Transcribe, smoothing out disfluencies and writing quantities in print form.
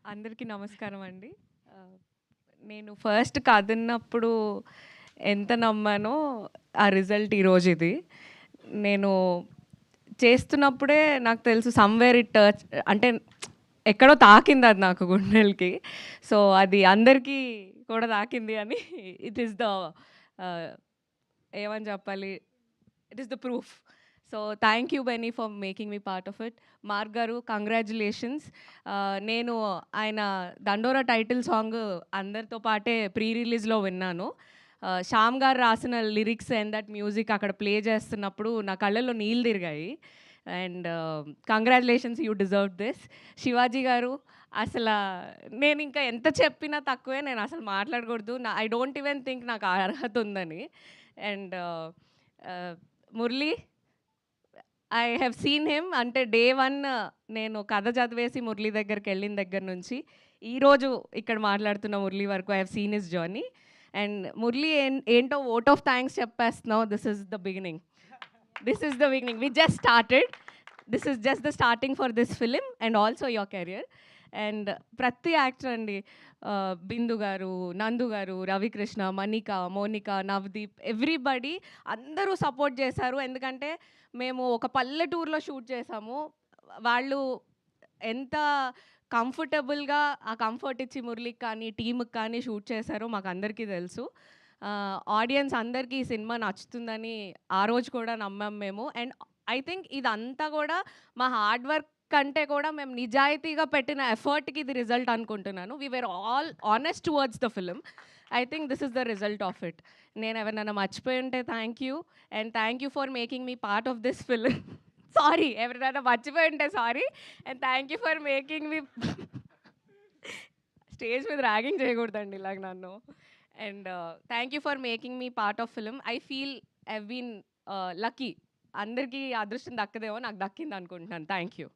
అందరికీ నమస్కారం అండి. ఆహ్, నేను ఫస్ట్ కథన్నప్పుడు ఎంత నమ్మానో ఆ రిజల్ట్ ఈరోజు ఇది. నేను చేస్తున్నప్పుడే నాకు తెలుసు సమ్‌వేర్ ఇట్ టచ్ అంటే ఎక్కడో తాకింది అది నాకు గుండెలకి. సో, అది అందరికీ కూడా తాకింది అని ఇట్ ఈస్ ద ఆహ్, ఏమని చెప్పాలి? It is the proof. So, thank you Benny for making me part of it. Mark గారు కంగ్రాచ్యులేషన్స్. నేను ఆయన 'దండోరా' టైటిల్ సాంగ్ అందరితో పాటే ప్రీ రిలీజ్‌లో విన్నాను. శ్యామ్ గారు రాసిన లిరిక్స్ అండ్ దట్ మ్యూజిక్ అక్కడ ప్లే చేస్తున్నప్పుడు నా కళ్ళల్లో నీళ్ళు తిరిగాయి. And congratulations, you deserve this. Shivaji గారు అసల నేనింకా ఎంత చెప్పినా తక్కువే. నేను అసలు మాట్లాడకూడదు. ఐ డోంట్ ఈవెన్ థింక్ నాకు ఆ అర్హత ఉందని. And Murali, I have seen him అంటే డే 1 నేను కథ చదివేసి మురళి దగ్గరికెళ్ళిన దగ్గర నుంచి, ఈరోజు ఇక్కడ మాట్లాడుతున్న మురళి వరకు I have seen his journey. And Murali ఏంటో వోట్ ఆఫ్ థాంక్స్ చెప్పేస్తున్నావు. This is the beginning. This is the beginning. We just started. This is just the starting for this film and also your career. And ప్రతి actor అండి, బిందు గారు, నందు గారు, Ravikrishna, Manika, Monika, Navdeep, everybody అందరూ support చేశారు. ఎందుకంటే మేము ఒక పల్లెటూరులో షూట్ చేసాము. వాళ్ళు ఎంత కంఫర్టబుల్‌గా ఆ కంఫర్ట్ ఇచ్చి మురళికి కానీ, టీమ్‌కి కానీ షూట్ చేశారో మాకందరికీ తెలుసు. ఆడియన్స్ అందరికీ ఈ సినిమా నచ్చుతుందని ఆ రోజు కూడా నమ్మాం మేము. అండ్ ఐ థింక్ ఇదంతా కూడా మా హార్డ్ వర్క్ కంటే కూడా మేము నిజాయితీగా పెట్టిన ఎఫర్ట్‌కి ఇది రిజల్ట్ అనుకుంటున్నాను. We were all honest towards the film. I think this is the result of it. నేను ఎవరినైనా మర్చిపోయి ఉంటే thank you. And thank you for making me part of this film. Sorry, ఎవరినైనా మర్చిపోయి ఉంటే sorry. And thank you for making me stage మీద ragging చేయకూడదండి ఇలాగ నన్ను. And thank you for making me part of film. I feel I've been lucky. అందరికీ అదృష్టం దక్కదేమో, నాకు దక్కింది అనుకుంటున్నాను. Thank you.